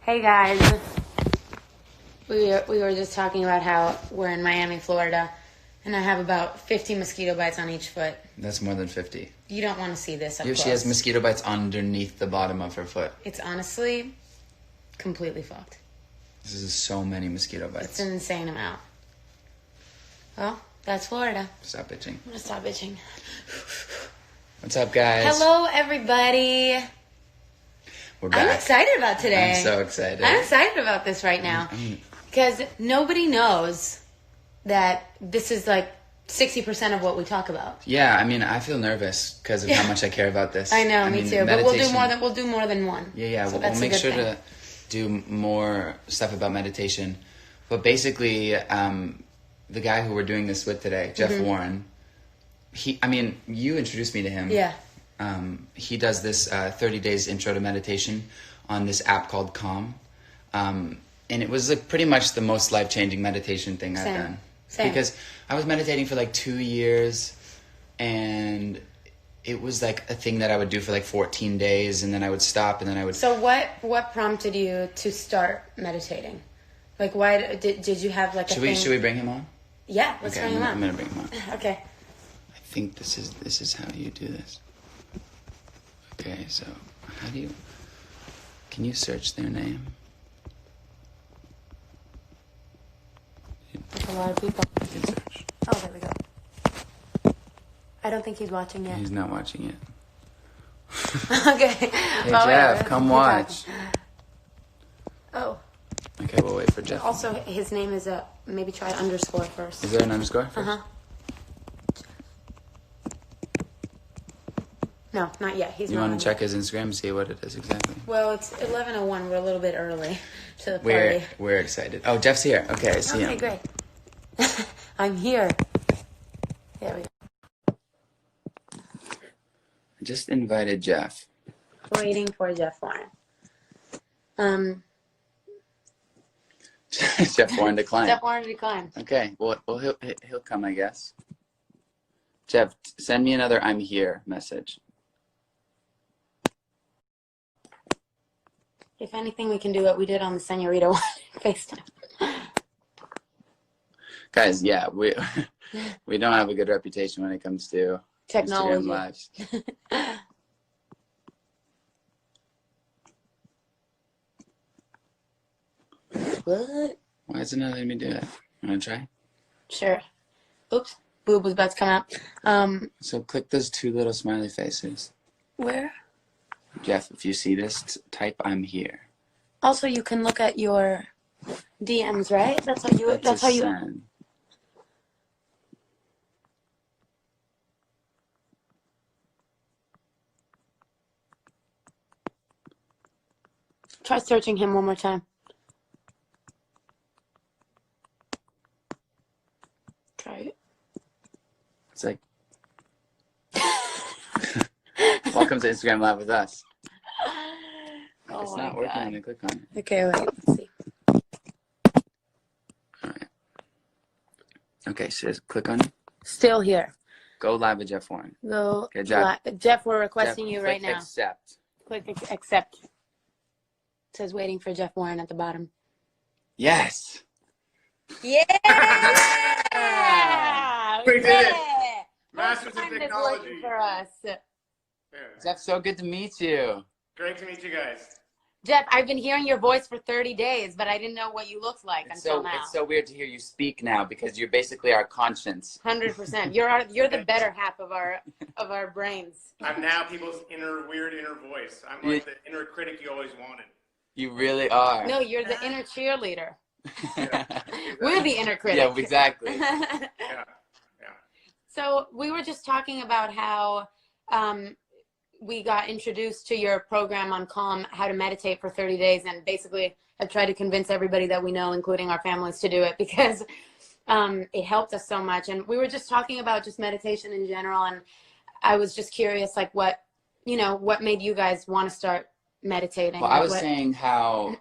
Hey guys, we were just talking about how we're in Miami, Florida, and I have about 50 mosquito bites on each foot. That's more than 50. You don't want to see this up close. She has mosquito bites underneath the bottom of her foot. It's honestly completely fucked. This is so many mosquito bites. It's an insane amount. Well, that's Florida. Stop bitching. I'm gonna stop bitching. What's up, guys? Hello, everybody. We're back. I'm excited about today. I'm so excited. I'm excited about this right now. Because nobody knows that this is like 60% of what we talk about. Yeah, I mean, I feel nervous because of how much I care about this. I know, me too. But we'll do more than one. Yeah, so we'll make sure to do more stuff about meditation. But basically, the guy who we're doing this with today, Jeff Warren, you introduced me to him. Yeah. He does this 30 days intro to meditation on this app called Calm. And it was like pretty much the most life-changing meditation thing I've done. Same. Because I was meditating for like 2 years, and it was like a thing that I would do for like 14 days, and then I would stop, and then I would... So what prompted you to start meditating? Like, why did you have like a thing? Should we bring him on? Yeah, let's bring him on. I'm going to bring him on. Okay. I think this is how you do this. Okay, so can you search their name? That's a lot of people. You can search. Oh, there we go. I don't think he's watching yet. He's not watching yet. Okay. Hey, Jeff, come watch. Oh. Okay, we'll wait for Jeff. Also, his name is maybe try underscore first. Is there an underscore? Uh-huh. No, not yet. You want to check his Instagram and see what it is exactly? Well, it's 11:01. We're a little bit early to the party. We're excited. Oh, Jeff's here. Okay, I see him. Okay, great. I'm here. There we go. I just invited Jeff. Waiting for Jeff Warren. Jeff Warren declined. Jeff Warren declined. Okay, well he'll come, I guess. Jeff, send me another "I'm here" message. If anything, we can do what we did on the Senorita one FaceTime. Guys, yeah, we don't have a good reputation when it comes to technology. Instagram lives. What? Why is it not letting me do it? Want to try? Sure. Oops. Boob was about to come out. So click those two little smiley faces. Where? Jeff, if you see this, type "I'm here." Also, you can look at your DMs, right? That's how you. Send. Try searching him one more time. Try it. It's like, welcome to Instagram Live with us. Oh, it's not working when I click on it. Okay, wait, let's see. All right. Okay, so just click on it. Still here. Go live with Jeff Warren. Go. Okay, Jeff, we're requesting you right now. Accept. Click accept. It says waiting for Jeff Warren at the bottom. Yes. Yeah! We did it. Masters of technology. For us. Jeff, so good to meet you. Great to meet you guys. Jeff, I've been hearing your voice for 30 days, but I didn't know what you looked like until now. It's so weird to hear you speak now because you're basically our conscience. 100%. You're the better half of our brains. I'm now people's weird inner voice. I'm like the inner critic you always wanted. You really are. No, you're the inner cheerleader. Yeah, exactly. We're the inner critic. Yeah, exactly. Yeah. So we were just talking about how we got introduced to your program on Calm, how to meditate for 30 days, and basically have tried to convince everybody that we know, including our families, to do it because it helped us so much. And we were just talking about just meditation in general, and I was just curious, like what made you guys want to start meditating? Well, I was saying how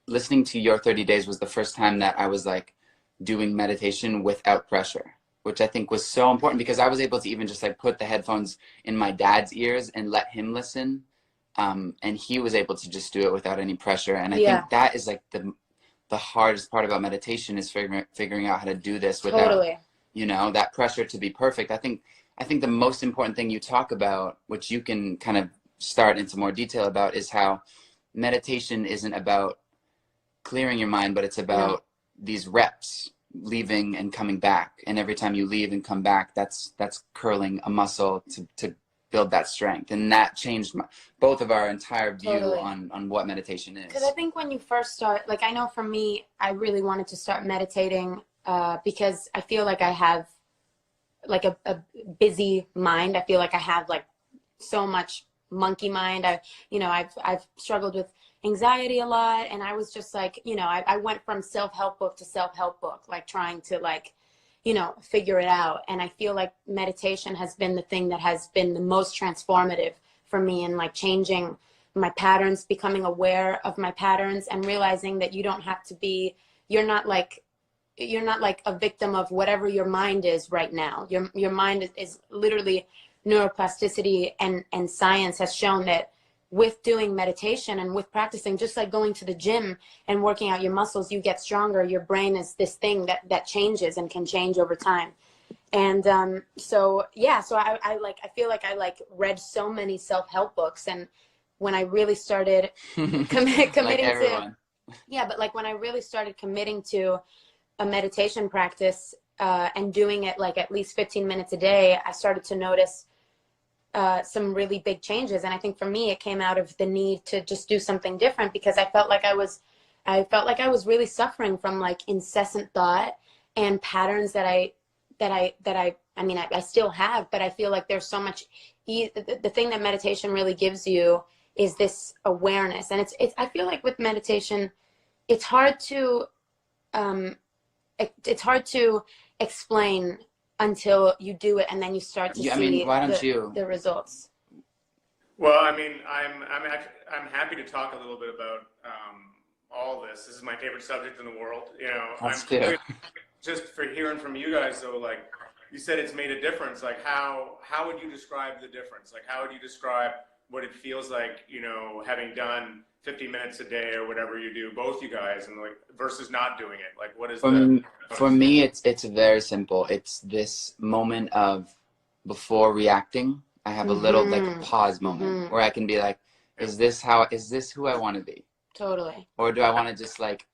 listening to your 30 days was the first time that I was like doing meditation without pressure. which I think was so important because I was able to even just like put the headphones in my dad's ears and let him listen And he was able to just do it without any pressure. And I Yeah. think that is like the hardest part about meditation is figuring out how to do this without, Totally. you know, that pressure to be perfect. I think the most important thing you talk about, which you can kind of start into more detail about, is how meditation isn't about clearing your mind, but it's about these reps, leaving and coming back. And every time you leave and come back, that's curling a muscle to build that strength. And that changed both of our entire view Totally. on what meditation is. Because I think when you first start, like, I know for me, I really wanted to start meditating because I feel like I have like a busy mind. I feel like I have like so much monkey mind. I've struggled with anxiety a lot, and I was just like, I went from self-help book to self-help book, like trying to like, figure it out. And I feel like meditation has been the thing that has been the most transformative for me in like changing my patterns, becoming aware of my patterns, and realizing that you don't have to be, you're not like a victim of whatever your mind is right now. Your mind is literally neuroplasticity, and science has shown that with doing meditation and with practicing, just like going to the gym and working out your muscles, you get stronger. Your brain is this thing that changes and can change over time. And so I feel like I like read so many self-help books, and when I really started committing like everyone. but like when I really started committing to a meditation practice and doing it like at least 15 minutes a day, I started to notice some really big changes. And I think for me, it came out of the need to just do something different, because I felt like I was really suffering from like incessant thought and patterns that I still have, but I feel like there's so much, the thing that meditation really gives you is this awareness. And I feel like with meditation, it's hard to explain until you do it, and then you start to see the results. Well, I mean, I'm happy to talk a little bit about all this. This is my favorite subject in the world. Just for hearing from you guys, though, like you said, it's made a difference. Like how would you describe the difference? Like how would you describe what it feels like, having done 50 minutes a day or whatever you do, both you guys, and like versus not doing it? Like what is for me, it's very simple. It's this moment of, before reacting, I have a little like pause moment where I can be like, is this who I want to be? Totally. Or do I want to just like,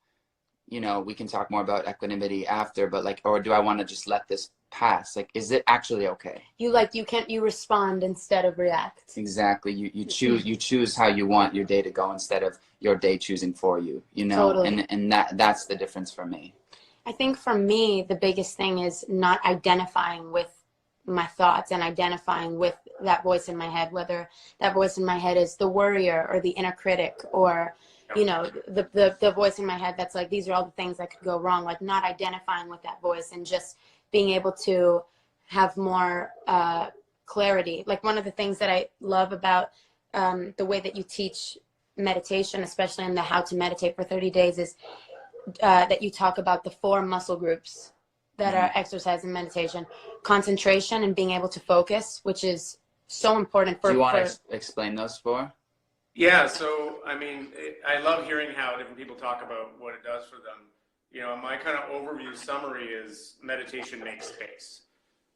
we can talk more about equanimity after, but like, or do I want to just let this pass? Like, is it actually okay? You respond instead of react. Exactly. You choose how you want your day to go instead of your day choosing for you, Totally. And that's the difference for me. I think for me, the biggest thing is not identifying with my thoughts and identifying with that voice in my head, whether that voice in my head is the worrier or the inner critic, or the voice in my head that's like, these are all the things that could go wrong. Like not identifying with that voice and just being able to have more clarity. Like one of the things that I love about the way that you teach meditation, especially in the How to Meditate for 30 Days, is that you talk about the 4 muscle groups that are exercise and meditation: concentration and being able to focus, which is so important for. Do you want to explain those 4? Yeah, so I mean, I love hearing how different people talk about what it does for them. My kind of overview summary is meditation makes space.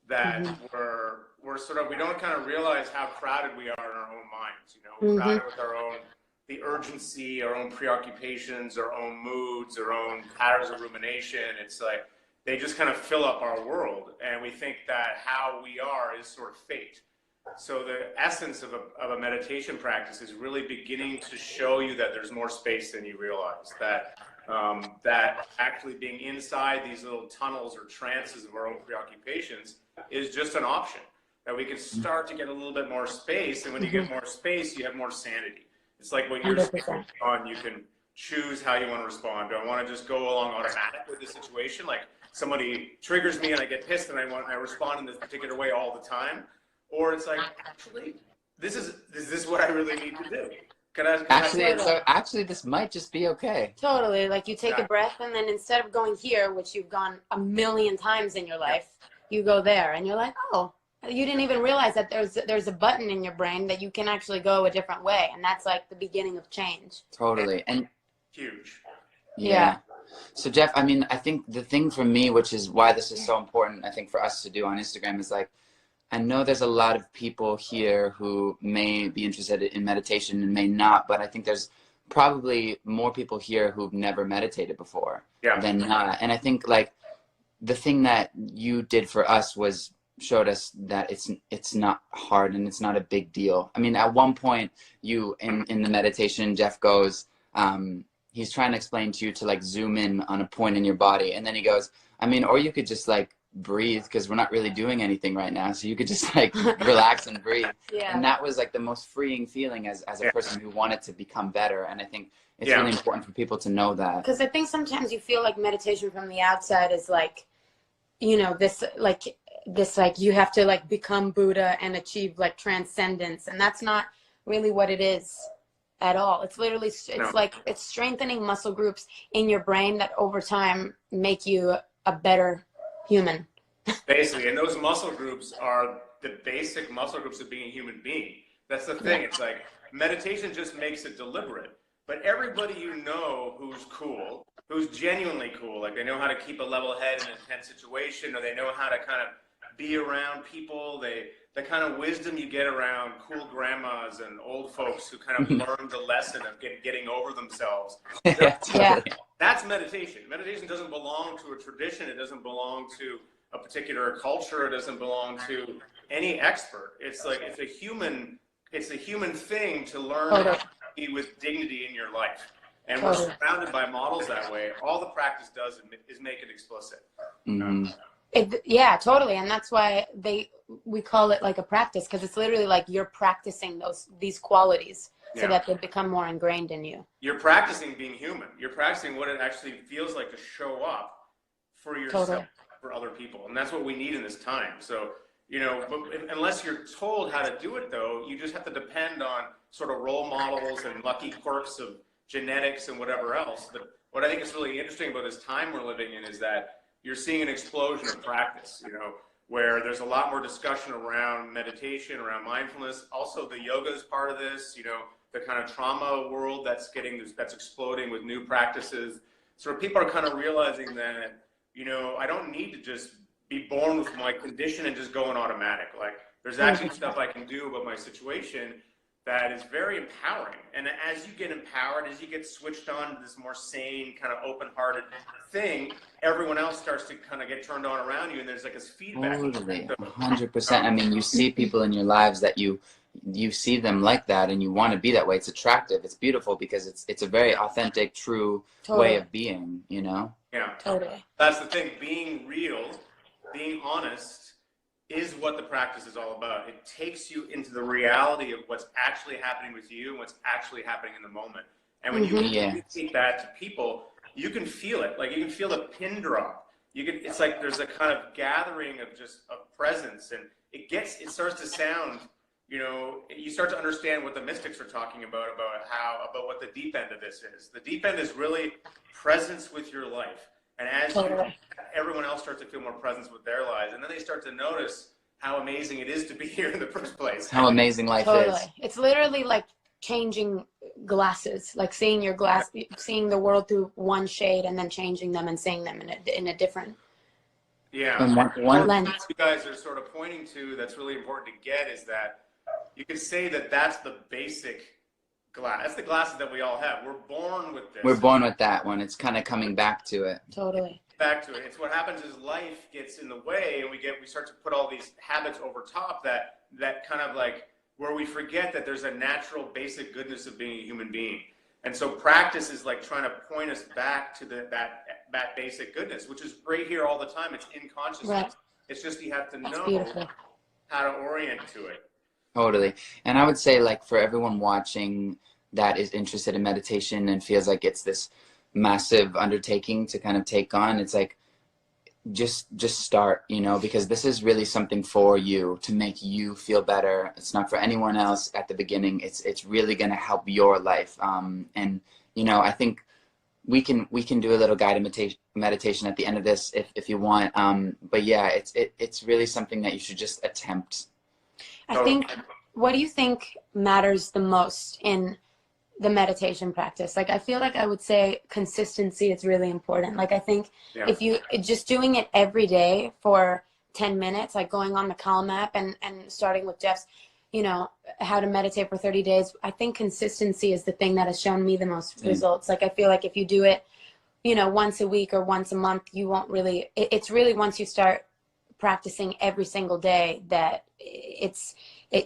That we don't kind of realize how crowded we are in our own minds. We're crowded with the urgency, our own preoccupations, our own moods, our own patterns of rumination. It's like they just kind of fill up our world, and we think that how we are is sort of fate. So the essence of a meditation practice is really beginning to show you that there's more space than you realize, that actually being inside these little tunnels or trances of our own preoccupations is just an option, that we can start to get a little bit more space. And when you get more space, you have more sanity. It's like when you're on, you can choose how you want to respond. Do I want to just go along automatic with the situation? Like somebody triggers me and I get pissed and I respond in this particular way all the time. Or it's like, actually, is this what I really need to do? Actually, this might just be okay. Totally. Like you take a breath, and then instead of going here, which you've gone a million times in your life, you go there, and you're like, oh, you didn't even realize that there's a button in your brain that you can actually go a different way, and that's like the beginning of change. Totally. And Huge. yeah. So Jeff, I mean, I think the thing for me, which is why this is so important, I think for us to do on Instagram, is like, I know there's a lot of people here who may be interested in meditation and may not, but I think there's probably more people here who've never meditated before than not. And I think like the thing that you did for us was showed us that it's not hard and it's not a big deal. I mean, at one point you in the meditation, Jeff goes, he's trying to explain to you to like zoom in on a point in your body, and then he goes, I mean, or you could just like breathe, because we're not really doing anything right now, so you could just like relax and breathe. And that was like the most freeing feeling as a person who wanted to become better. And I think it's really important for people to know that, because I think sometimes you feel like meditation from the outside is like, you know, this like you have to like become Buddha and achieve like transcendence, and that's not really what it is at all. It's literally like it's strengthening muscle groups in your brain that over time make you a better human. Basically, and those muscle groups are the basic muscle groups of being a human being. That's the thing. It's like meditation just makes it deliberate. But everybody you know who's cool, who's genuinely cool, like they know how to keep a level head in an intense situation, or they know how to kind of be around people, the kind of wisdom you get around cool grandmas and old folks who kind of learn the lesson of getting over themselves. That's meditation. Meditation doesn't belong to a tradition. It doesn't belong to a particular culture. It doesn't belong to any expert. It's like it's a human thing to learn how to be with dignity in your life. And we're surrounded by models that way. All the practice does is make it explicit. Yeah, totally. And that's why we call it like a practice, because it's literally like you're practicing these qualities so that they become more ingrained in you. You're practicing being human. You're practicing what it actually feels like to show up for yourself, for other people. And that's what we need in this time. So, you know, unless you're told how to do it, though, you just have to depend on sort of role models and lucky quirks of genetics and whatever else. But what I think is really interesting about this time we're living in is that you're seeing an explosion of practice, you know, where there's a lot more discussion around meditation, around mindfulness. Also, the yoga is part of this, you know, the kind of trauma world that's exploding with new practices. So people are kind of realizing that, you know, I don't need to just be born with my condition and just go on automatic. Like, there's actually stuff I can do about my situation that is very empowering. And as you get empowered, as you get switched on to this more sane, kind of open-hearted thing, everyone else starts to kind of get turned on around you, and there's like this feedback. Totally, 100%. I mean, you see people in your lives that you see them like that, and you want to be that way. It's attractive. It's beautiful because it's a very authentic, true way of being, you know? Yeah. Totally. That's the thing. Being real, being honest, is what the practice is all about. It takes you into the reality of what's actually happening with you and what's actually happening in the moment. And when you communicate that to people, you can feel it. Like, you can feel the pin drop. It's like there's a kind of gathering of presence, and it starts to sound, you know, you start to understand what the mystics are talking about what the deep end of this is. The deep end is really presence with your life. And as everyone else starts to feel more presence with their lives, and then they start to notice how amazing it is to be here in the first place. How amazing life is. It's literally like changing glasses, like seeing seeing the world through one shade and then changing them and seeing them in a different one lens. You guys are sort of pointing to that's really important to get is that you could say that that's the basic glass. That's the glasses that we all have. We're born with this. We're born with that one. It's kind of coming back to it. Totally. Back to it. It's what happens is life gets in the way, and we start to put all these habits over top that kind of like where we forget that there's a natural basic goodness of being a human being. And so practice is like trying to point us back to that basic goodness, which is right here all the time. It's in consciousness. Right. It's just you have to know how to orient to it. Totally. And I would say, like, for everyone watching that is interested in meditation and feels like it's this massive undertaking to kind of take on, it's like, just start, you know, because this is really something for you to make you feel better. It's not for anyone else at the beginning. It's really going to help your life. And, you know, I think we can do a little guided meditation at the end of this if you want. But yeah, it's really something that you should just attempt. I think, what do you think matters the most in the meditation practice? Like, I feel like I would say consistency is really important. Like, I think if you just doing it every day for 10 minutes, like going on the Calm app and starting with Jeff's, you know, how to meditate for 30 days, I think consistency is the thing that has shown me the most results. Like, I feel like if you do it, you know, once a week or once a month, you won't really, it's really once you start practicing every single day that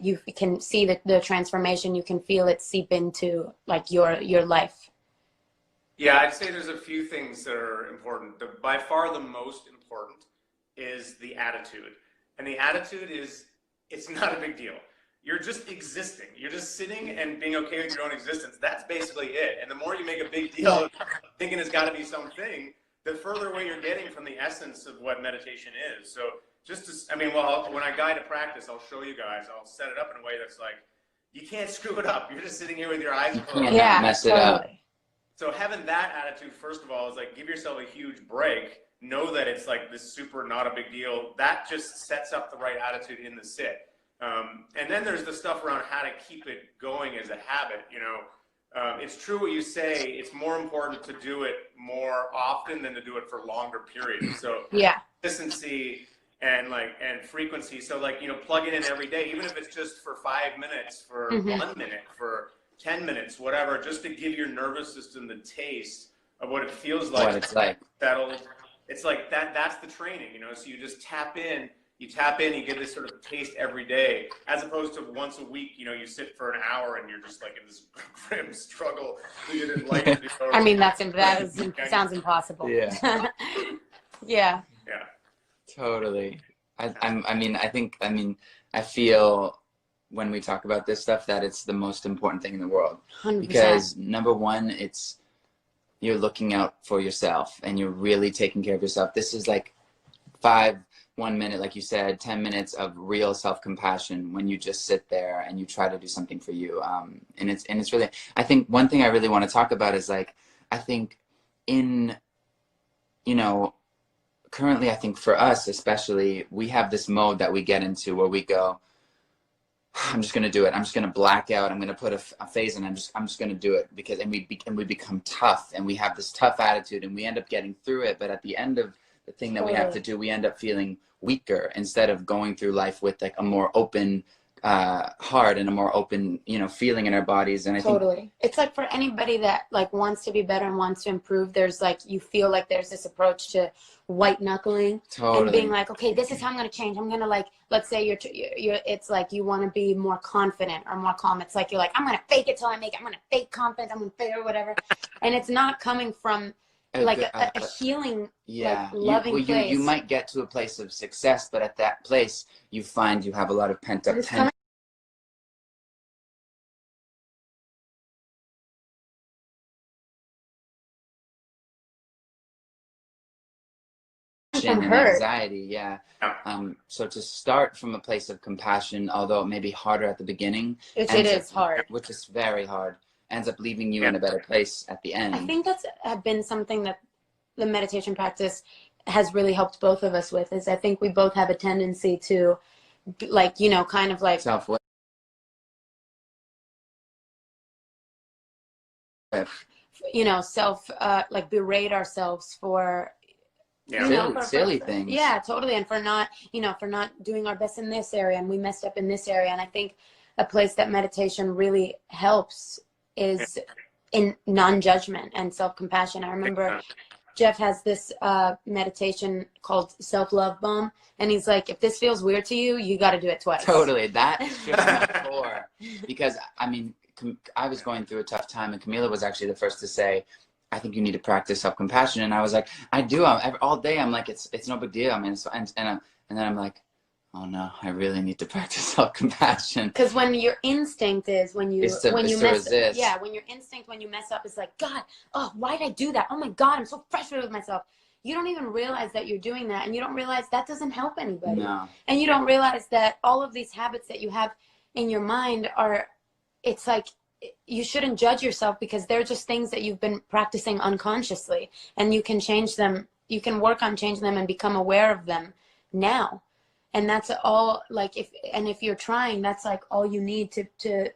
you can see the transformation. You can feel it seep into like your life. Yeah, I'd say there's a few things that are important. By far the most important is the attitude. And the attitude is, it's not a big deal. You're just existing. You're just sitting and being okay with your own existence. That's basically it. And the more you make a big deal of thinking it's got to be something, the further away you're getting from the essence of what meditation is. So just to, I mean, well, when I guide a practice, I'll show you guys. I'll set it up in a way that's like, you can't screw it up. You're just sitting here with your eyes closed. Yeah, mess it up. So having that attitude, first of all, is like, give yourself a huge break. Know that it's like this super not a big deal. That just sets up the right attitude in the sit. And then there's the stuff around how to keep it going as a habit. You know, it's true what you say. It's more important to do it more often than to do it for longer periods. So consistency and frequency. So like, you know, plug it in every day, even if it's just for 5 minutes, for 1 minute, for 10 minutes, whatever, just to give your nervous system the taste of what it feels like. What it's like. It's like that's the training, you know. So you just tap in. You get this sort of taste every day, as opposed to once a week, you know, you sit for an hour and you're just like in this grim struggle. You didn't like it. I mean, that sounds impossible. Yeah. Yeah. Yeah. Totally. I feel when we talk about this stuff that it's the most important thing in the world. 100%. Because number one, you're looking out for yourself and you're really taking care of yourself. This is like 1 minute, like you said, 10 minutes of real self-compassion when you just sit there and you try to do something for you. And it's really, I think one thing I really want to talk about is like, I think you know, currently, I think for us especially, we have this mode that we get into where we go, I'm just going to do it. I'm just going to black out. I'm going to put a phase in. I'm just going to do it and we become tough and we have this tough attitude and we end up getting through it. But at the end of the thing that we have to do, we end up feeling weaker instead of going through life with like a more open heart and a more open, you know, feeling in our bodies. And I think it's like for anybody that like wants to be better and wants to improve, there's like, you feel like there's this approach to white knuckling and being like, okay, this is how I'm going to change. I'm going to like, let's say you're it's like you want to be more confident or more calm. It's like, you're like, I'm going to fake it till I make it. I'm going to fake confidence. I'm going to fake or whatever. And it's not coming from like a healing, like loving place. You might get to a place of success, but at that place you find you have a lot of pent up tension. And anxiety, so to start from a place of compassion, although it may be harder at the beginning, it is hard, which is very hard, ends up leaving you in a better place at the end. I think that's been something that the meditation practice has really helped both of us with, is I think we both have a tendency to like, you know, kind of like you know, like berate ourselves for silly things. Yeah, totally. And for not doing our best in this area, and we messed up in this area. And I think a place that meditation really helps is in non-judgment and self-compassion. I remember Jeff has this meditation called Self-Love Bomb. And he's like, if this feels weird to you, you got to do it twice. Totally. That shifts my core. Because, I mean, I was going through a tough time, and Camila was actually the first to say, I think you need to practice self-compassion. And I was like, I do. All day I'm like, it's no big deal. I mean, and then I'm like, oh no, I really need to practice self-compassion. Because when your instinct is when your instinct when you mess up is like, God, oh, why did I do that? Oh my God, I'm so frustrated with myself. You don't even realize that you're doing that, and you don't realize that doesn't help anybody. No. And you don't realize that all of these habits that you have in your mind it's like you shouldn't judge yourself, because they're just things that you've been practicing unconsciously, and you can change them. You can work on changing them and become aware of them now. And that's all, like, if you're trying, that's like all you need to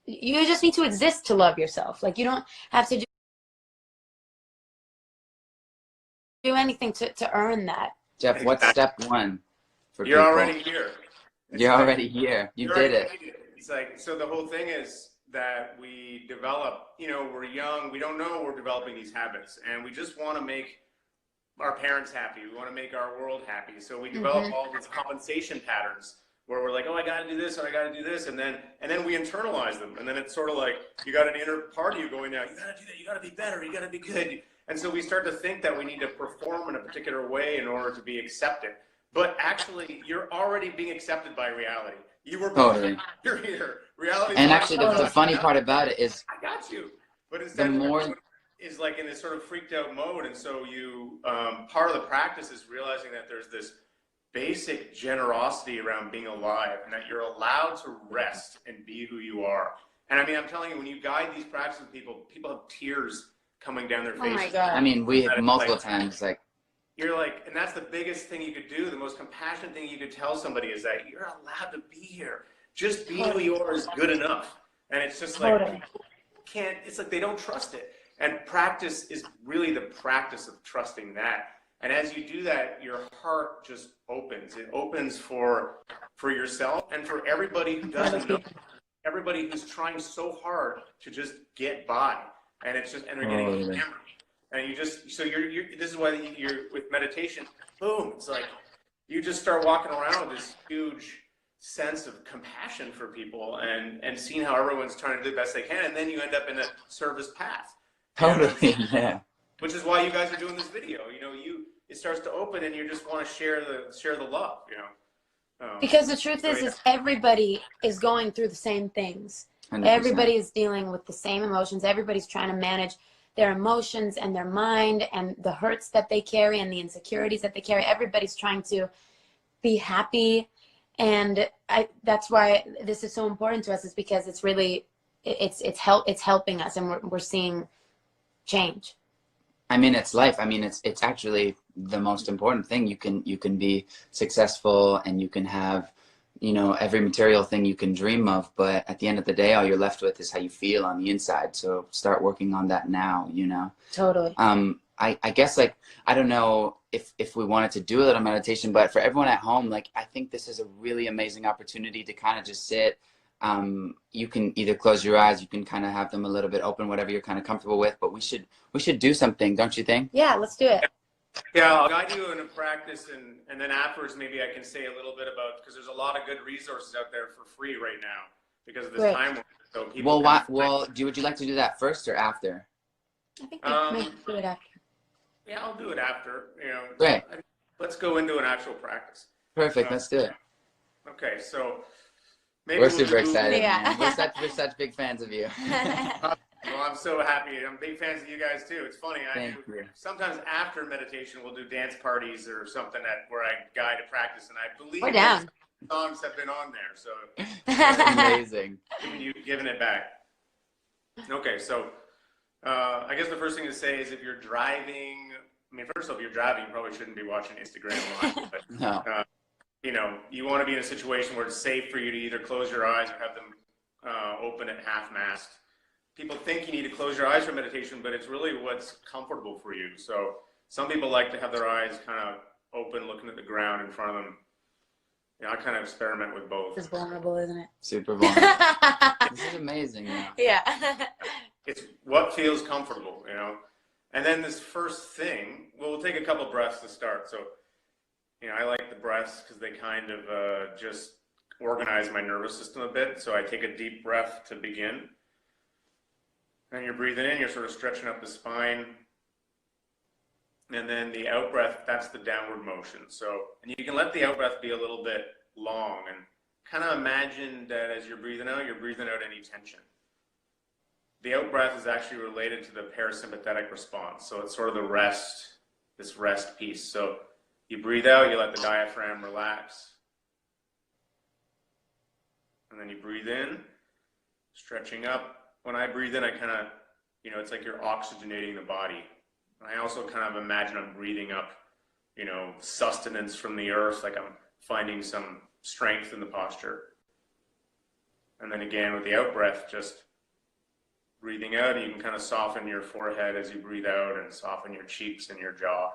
you just need to exist to love yourself. Like, you don't have to do anything to earn that. Jeff, what's step one for You're people? already here. You're already here. You did it. It's like, so the whole thing is that we develop, you know, we're young, we don't know we're developing these habits, and we just want to make our parents happy. We want to make our world happy. So we develop all these compensation patterns where we're like, oh, I got to do this, or I got to do this. And then we internalize them. And then it's sort of like, you got an inner part of you going now, you got to do that. You got to be better. You got to be good. And so we start to think that we need to perform in a particular way in order to be accepted. But actually, you're already being accepted by reality. You were born, you're here. Reality. And actually, the funny part about it is, I got you. But instead, the more is like in this sort of freaked out mode. And so you, part of the practice is realizing that there's this basic generosity around being alive, and that you're allowed to rest and be who you are. And I mean, I'm telling you, when you guide these practices with people, people have tears coming down their faces. Oh my God. I mean, we have multiple times, like, you're like, and that's the biggest thing you could do. The most compassionate thing you could tell somebody is that you're allowed to be here. Just be who you are is good enough. And it's just like, can't, it's like they don't trust it. And practice is really the practice of trusting that. And as you do that, your heart just opens. It opens for yourself and for everybody who doesn't know, everybody who's trying so hard to just get by. And it's just, and they're getting hammered. And you just, so you're this is why you're with meditation, boom, it's like you just start walking around with this huge sense of compassion for people, and seeing how everyone's trying to do the best they can, and then you end up in a service path. totally, yeah. Which is why you guys are doing this video. You know, it starts to open, and you just want to share the love. You know, because the truth is everybody is going through the same things. 100%. Everybody is dealing with the same emotions. Everybody's trying to manage their emotions and their mind and the hurts that they carry and the insecurities that they carry. Everybody's trying to be happy. And that's why this is so important to us, is because it's really, it's helping us, and we're seeing change. I mean, it's life. I mean, it's actually the most important thing. You can be successful, and you can have, you know, every material thing you can dream of, but at the end of the day, all you're left with is how you feel on the inside. So start working on that now, you know? Totally. I guess, like, I don't know if we wanted to do a little meditation, but for everyone at home, like, I think this is a really amazing opportunity to kind of just sit. You can either close your eyes, you can kind of have them a little bit open, whatever you're kind of comfortable with, but we should do something, don't you think? Yeah, let's do it. Yeah, I'll guide you in a practice, and then afterwards maybe I can say a little bit about, because there's a lot of good resources out there for free right now because of this time. So people would you like to do that first or after? I think we may do it after. Yeah, I'll do it after. You know, Great. Let's go into an actual practice. Perfect. Let's do it. Okay, so maybe we're super excited. Yeah. Man. We're such big fans of you. Well, I'm so happy. I'm big fans of you guys too. It's funny. Sometimes after meditation, we'll do dance parties or something where I guide a practice, and I believe we're down. Songs have been on there, so amazing. You've given it back. Okay, so I guess the first thing to say is if you're driving. I mean, first of all, if you're driving, you probably shouldn't be watching Instagram Live. But, no. You know, you want to be in a situation where it's safe for you to either close your eyes or have them open at half-mast. People think you need to close your eyes for meditation, but it's really what's comfortable for you. So some people like to have their eyes kind of open, looking at the ground in front of them. You know, I kind of experiment with both. It's vulnerable, isn't it? Super vulnerable. This is amazing. Man. Yeah. It's what feels comfortable, you know. And then this first thing, well, we'll take a couple breaths to start. So, you know, I like the breaths because they kind of just organize my nervous system a bit. So I take a deep breath to begin. And you're breathing in, you're sort of stretching up the spine. And then the out breath, that's the downward motion. So, and you can let the out breath be a little bit long, and kind of imagine that as you're breathing out any tension. The out breath is actually related to the parasympathetic response. So it's sort of this rest piece. So you breathe out, you let the diaphragm relax. And then you breathe in, stretching up. when I breathe in, I kind of, you know, it's like you're oxygenating the body. And I also kind of imagine I'm breathing up, you know, sustenance from the earth, like I'm finding some strength in the posture. And then again, with the out breath, just breathing out, and you can kind of soften your forehead as you breathe out and soften your cheeks and your jaw.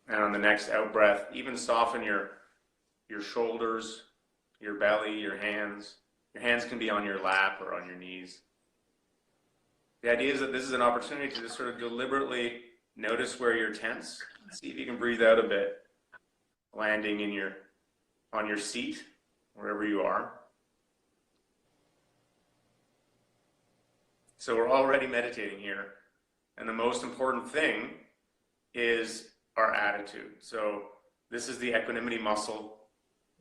And on the next out breath, even soften your shoulders, your belly, your hands. Your hands can be on your lap or on your knees. The idea is that this is an opportunity to just sort of deliberately notice where you're tense. See if you can breathe out a bit, landing on your seat, wherever you are. So we're already meditating here. And the most important thing is our attitude. So this is the equanimity muscle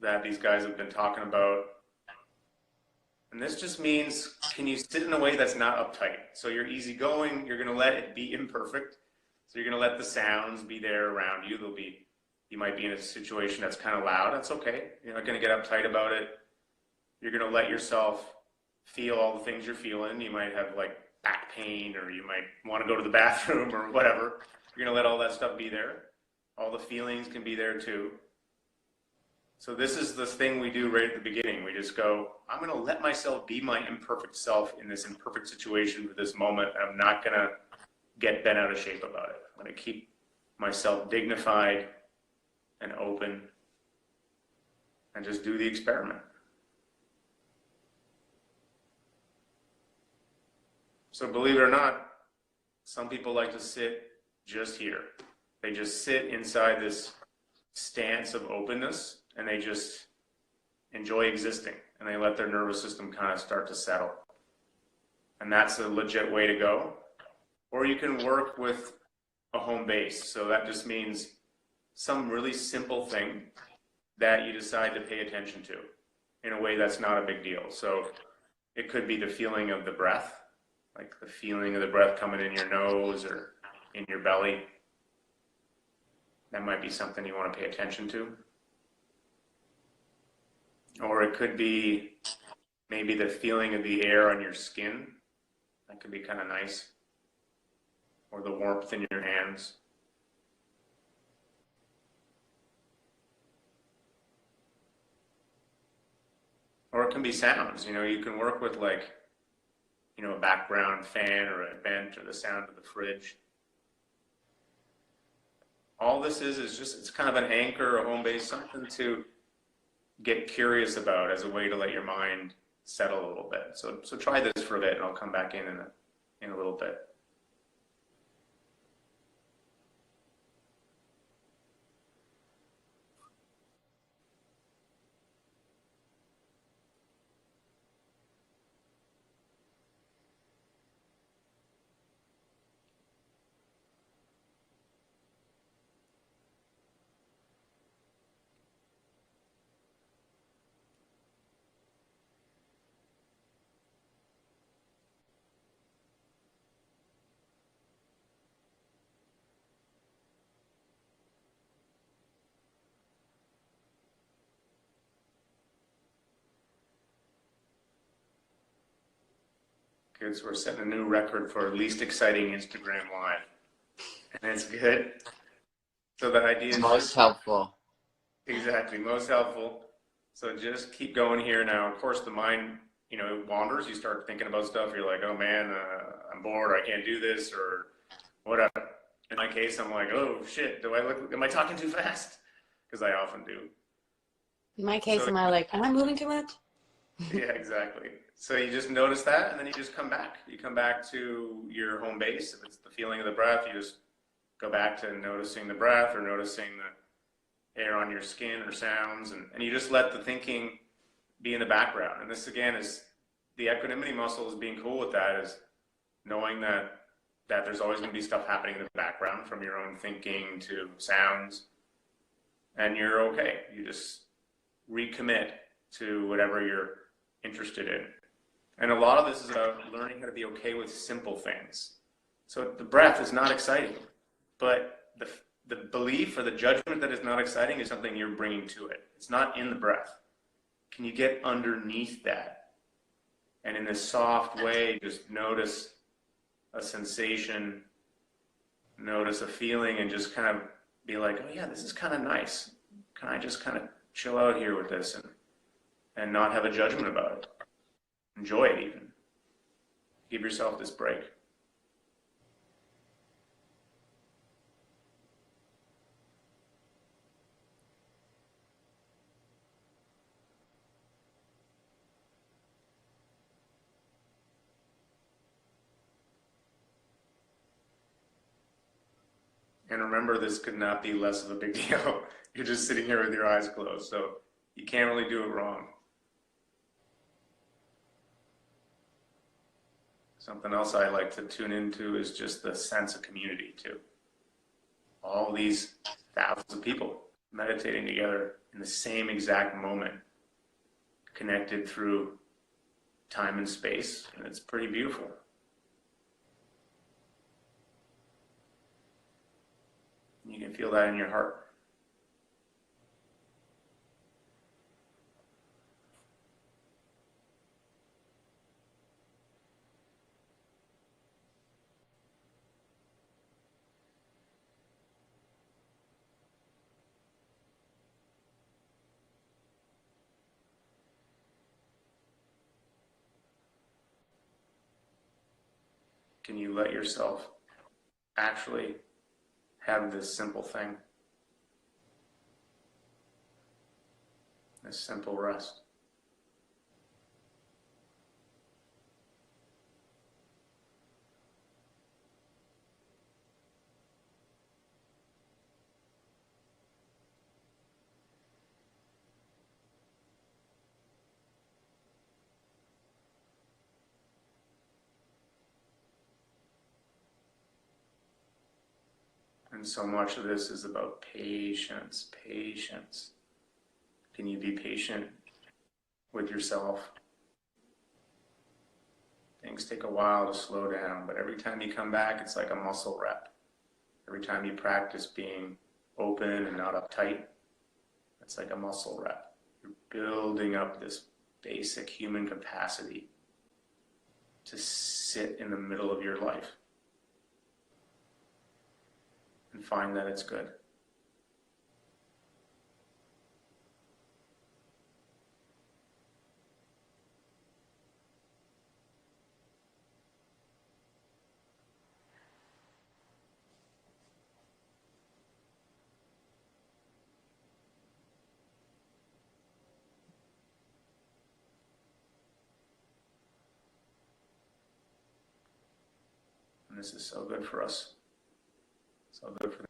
that these guys have been talking about. And this just means, can you sit in a way that's not uptight? So you're easygoing, you're gonna let it be imperfect. So you're gonna let the sounds be there around you. You might be in a situation that's kind of loud, that's okay. You're not gonna get uptight about it. You're gonna let yourself feel all the things you're feeling. You might have like back pain, or you might wanna go to the bathroom or whatever. You're gonna let all that stuff be there. All the feelings can be there too. So this is the thing we do right at the beginning. We just go, I'm going to let myself be my imperfect self in this imperfect situation for this moment. I'm not going to get bent out of shape about it. I'm going to keep myself dignified and open and just do the experiment. So believe it or not, some people like to sit just here. They just sit inside this stance of openness, and they just enjoy existing, and they let their nervous system kind of start to settle. And that's a legit way to go. Or you can work with a home base. So that just means some really simple thing that you decide to pay attention to in a way that's not a big deal. So it could be the feeling of the breath, like the feeling of the breath coming in your nose or in your belly. That might be something you want to pay attention to. Or it could be maybe the feeling of the air on your skin. That could be kind of nice. Or the warmth in your hands. Or it can be sounds. You know, you can work with like, you know, a background fan or a vent or the sound of the fridge. All this is just, it's kind of an anchor, a home base, something to get curious about as a way to let your mind settle a little bit. So try this for a bit, and I'll come back in a little bit. Good, so we're setting a new record for least exciting Instagram Live. And it's good. So the idea is Most helpful. Exactly, most helpful. So just keep going here now. Of course, the mind, you know, it wanders. You start thinking about stuff. You're like, oh man, I'm bored. I can't do this or whatever. In my case, I'm like, oh shit, am I talking too fast? Because I often do. In my case, am I moving too much? Yeah, exactly. So you just notice that, and then you just come back. You come back to your home base. If it's the feeling of the breath, you just go back to noticing the breath or noticing the air on your skin or sounds, and you just let the thinking be in the background. And this, again, is the equanimity muscle is being cool with that, is knowing that there's always going to be stuff happening in the background, from your own thinking to sounds, and you're okay. You just recommit to whatever you're interested in. And a lot of this is about learning how to be okay with simple things. So the breath is not exciting, but the belief or the judgment that is not exciting is something you're bringing to it. It's not in the breath. can you get underneath that? And in this soft way, just notice a sensation, notice a feeling, and just kind of be like, oh yeah, this is kind of nice. Can I just kind of chill out here with this and not have a judgment about it? Enjoy it even. Give yourself this break. And remember, this could not be less of a big deal. You're just sitting here with your eyes closed, so you can't really do it wrong. Something else I like to tune into is just the sense of community too. All these thousands of people meditating together in the same exact moment, connected through time and space, and it's pretty beautiful. You can feel that in your heart. Can you let yourself actually have this simple thing, this simple rest? And so much of this is about patience, patience. Can you be patient with yourself? Things take a while to slow down, but every time you come back, it's like a muscle rep. Every time you practice being open and not uptight, it's like a muscle rep. You're building up this basic human capacity to sit in the middle of your life and find that it's good. And this is so good for us. So good for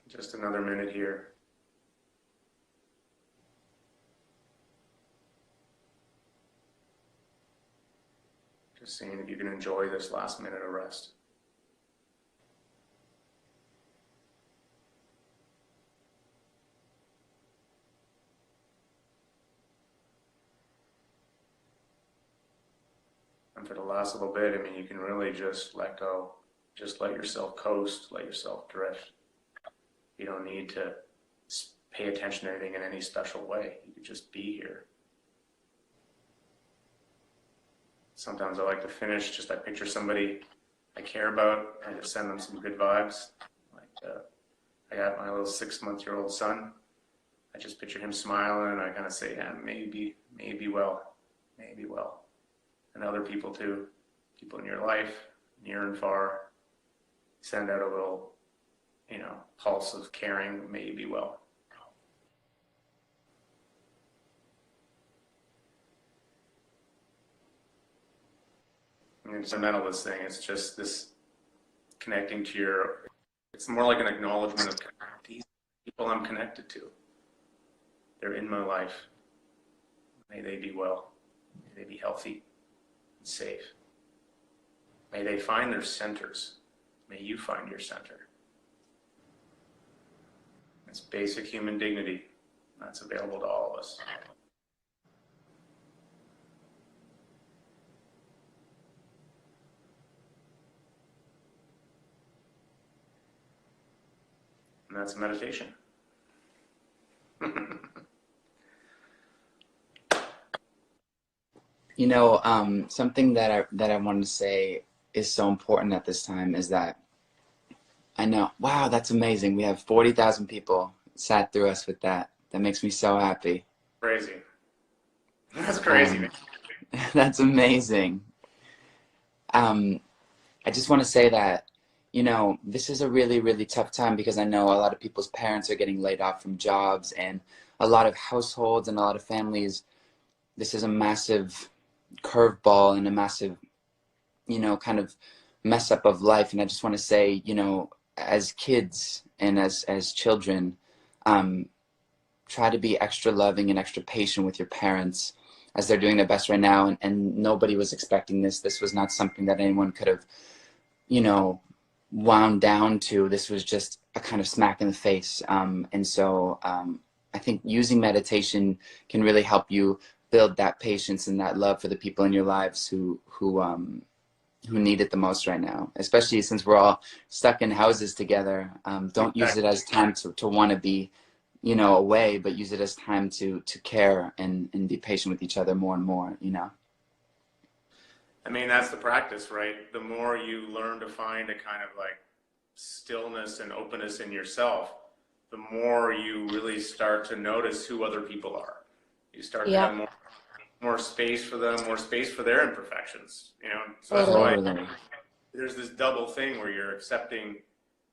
just another minute here. Just seeing if you can enjoy this last minute of rest. And for the last little bit, I mean, you can really just let go. Just let yourself coast, let yourself drift. You don't need to pay attention to anything in any special way. You could just be here. Sometimes I like to finish, just I picture somebody I care about, and just send them some good vibes. Like I got my little 6-month-old son. I just picture him smiling, and I kind of say, yeah, maybe well. And other people too, people in your life, near and far, send out a little, pulse of caring, maybe well. And it's a mental this thing. It's just this connecting to it's more like an acknowledgement of these people I'm connected to. They're in my life. May they be well. May they be healthy and safe. May they find their centers. May you find your center. It's basic human dignity that's available to all of us. And that's meditation. You know, something that I wanted to say is so important at this time is that I know, wow, that's amazing. We have 40,000 people sat through us with that. That makes me so happy. Crazy. That's crazy, man. That's amazing. I just want to say that, you know, this is a really, really tough time because I know a lot of people's parents are getting laid off from jobs, and a lot of households and a lot of families. This is a massive curveball and a massive, you know, kind of mess up of life. And I just want to say, you know, as kids and as children, try to be extra loving and extra patient with your parents as they're doing their best right now. And nobody was expecting this. This was not something that anyone could have, you know, wound down to. This was just a kind of smack in the face. And so I think using meditation can really help you build that patience and that love for the people in your lives who need it the most right now, especially since we're all stuck in houses together. Don't use it as time to want to be, you know, away, but use it as time to care and be patient with each other more and more, you know. I mean, that's the practice, right? The more you learn to find a kind of like stillness and openness in yourself, the more you really start to notice who other people are. You start to have more space for them, more space for their imperfections, you know? So that's why there's this double thing where you're accepting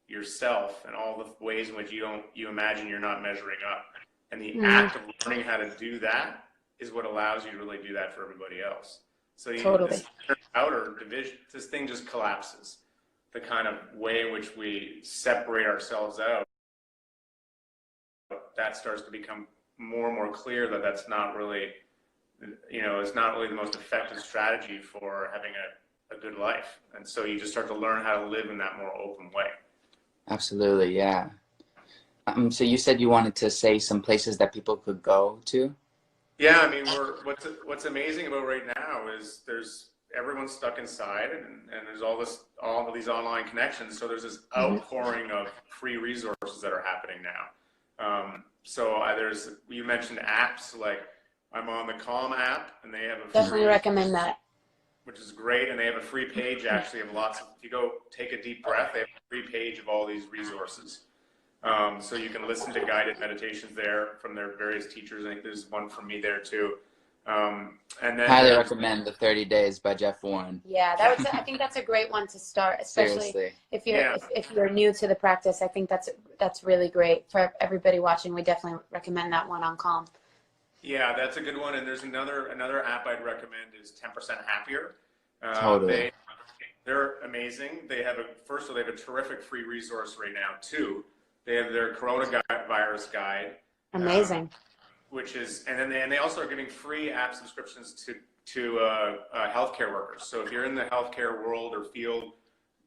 yourself and all the ways in which you imagine you're not measuring up. And the act of learning how to do that is what allows you to really do that for everybody else. So this outer division, this thing just collapses. The kind of way in which we separate ourselves out, that starts to become more and more clear that that's not really, you know, it's not really the most effective strategy for having a good life. And so you just start to learn how to live in that more open way. Absolutely, yeah. So you said you wanted to say some places that people could go to? Yeah, I mean, what's amazing about right now is everyone's stuck inside, and there's all of these online connections. So there's this outpouring of free resources that are happening now. You mentioned apps, like I'm on the Calm app, and they have definitely recommend that, which is great. And they have a free page actually of lots of, if you go take a deep breath, they have a free page of all these resources. So you can listen to guided meditations there from their various teachers. I think there's one from me there too. And then highly recommend the 30 Days by Jeff Warren. Yeah, I think that's a great one to start, especially Seriously. if you're new to the practice. I think that's really great for everybody watching. We definitely recommend that one on Calm. Yeah, that's a good one. And there's another app I'd recommend is 10% Happier. Totally. They're amazing. They have a terrific free resource right now too. They have their coronavirus guide. Amazing. And they also are giving free app subscriptions to healthcare workers. So if you're in the healthcare world or field,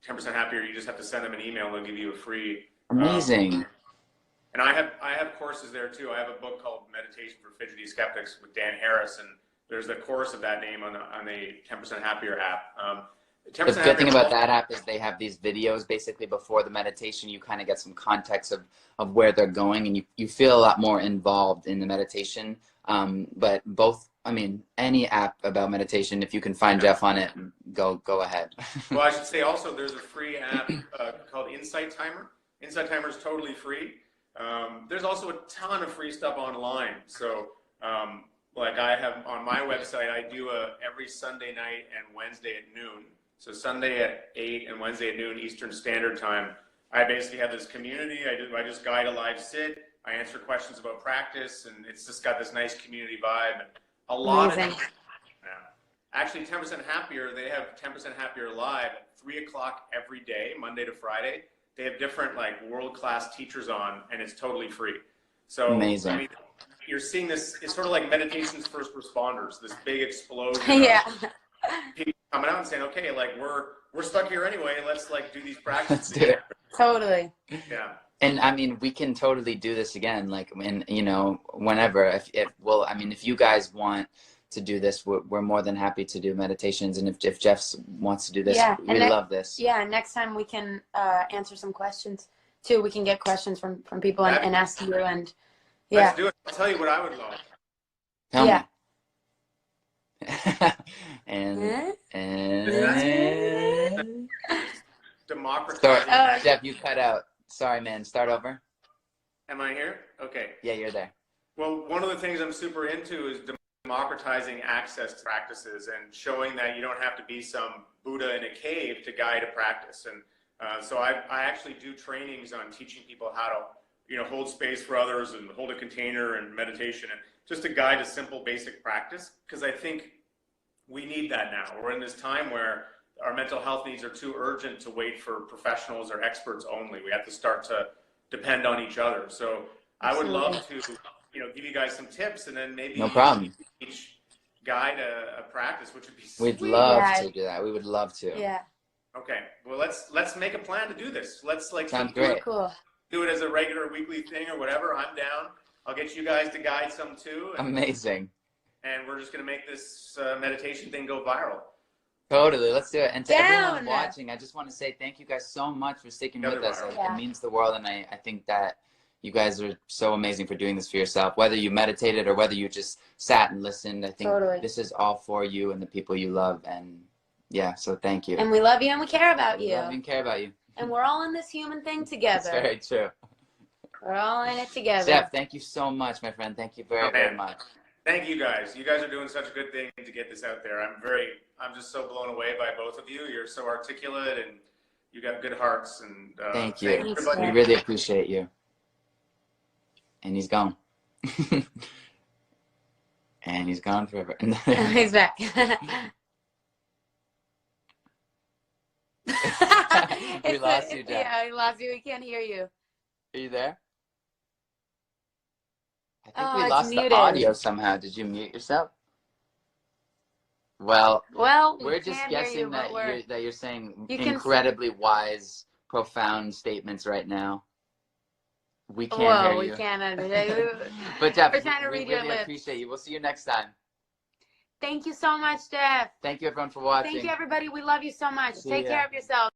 10% Happier, you just have to send them an email and they'll give you a free. Amazing. And I have courses there too. I have a book called Meditation for Fidgety Skeptics with Dan Harris, and there's a course of that name on the 10% Happier app. The good thing about that app is they have these videos basically before the meditation. You kind of get some context of where they're going, and you feel a lot more involved in the meditation. But any app about meditation, if you can find Jeff on it, go ahead. Well, I should say also there's a free app called Insight Timer. Insight Timer is totally free. There's also a ton of free stuff online. So like I have on my website, I do every Sunday night and Wednesday at noon. So Sunday at 8 and Wednesday at noon Eastern Standard Time, I basically have this community. I just guide a live sit. I answer questions about practice, and it's just got this nice community vibe. And a lot of actually 10% Happier, they have 10% Happier live at 3 o'clock every day, Monday to Friday. They have different like world-class teachers on, and it's totally free. So amazing. I mean, you're seeing this. It's sort of like meditation's first responders. This big explosion. Yeah. People coming out and saying, okay, like we're stuck here anyway. Let's like do these practices. Let's do it. Totally. Yeah. And I mean, we can totally do this again, like when, you know, whenever, if well, I mean, if you guys want to do this, we're more than happy to do meditations. And if Jeff wants to do this, Yeah, we love this. Yeah, next time we can answer some questions too. We can get questions from people and ask you, and yeah. Let's do it. I'll tell you what I would love. Tell Yeah. me. and Democratize. Sorry, Jeff, you cut out. Sorry, man. Start over. Am I here? Okay. Yeah, you're there. Well, one of the things I'm super into is democratizing access to practices and showing that you don't have to be some Buddha in a cave to guide a practice. And so I actually do trainings on teaching people how to, you know, hold space for others and hold a container and meditation, and just to guide a simple basic practice, because I think we need that now. We're in this time where our mental health needs are too urgent to wait for professionals or experts only. We have to start to depend on each other. So I would love to, you know, give you guys some tips, and then maybe no problem. each guide a practice, which would be We'd sweet. love to do that. We would love to. Yeah. Okay. Well, let's make a plan to do this. Let's like Sounds great. Cool. do it as a regular weekly thing or whatever. I'm down. I'll get you guys to guide some too. Amazing. And we're just gonna make this meditation thing go viral. Totally, let's do it. And to everyone watching, I just want to say thank you guys so much for sticking with us. It means the world, and I think that you guys are so amazing for doing this for yourself. Whether you meditated or whether you just sat and listened, I think this is all for you and the people you love. And yeah, so thank you. And we love you and we care about you. We love you and care about you. And we're all in this human thing together. That's very true. We're all in it together. Jeff, thank you so much, my friend. Thank you very much. Thank you guys. You guys are doing such a good thing to get this out there. I'm just so blown away by both of you. You're so articulate and you got good hearts. And thank you. We really appreciate you. And he's gone. And he's gone forever. He's back. We lost you, Jeff. Yeah, we lost you. We can't hear you. Are you there? I think we lost the audio somehow. Did you mute yourself? Well, we're just guessing that you're saying incredibly wise, profound statements right now. We can't hear you. We can't understand. But Jeff, we really appreciate you. We'll see you next time. Thank you so much, Jeff. Thank you, everyone, for watching. Thank you, everybody. We love you so much. Take care of yourself.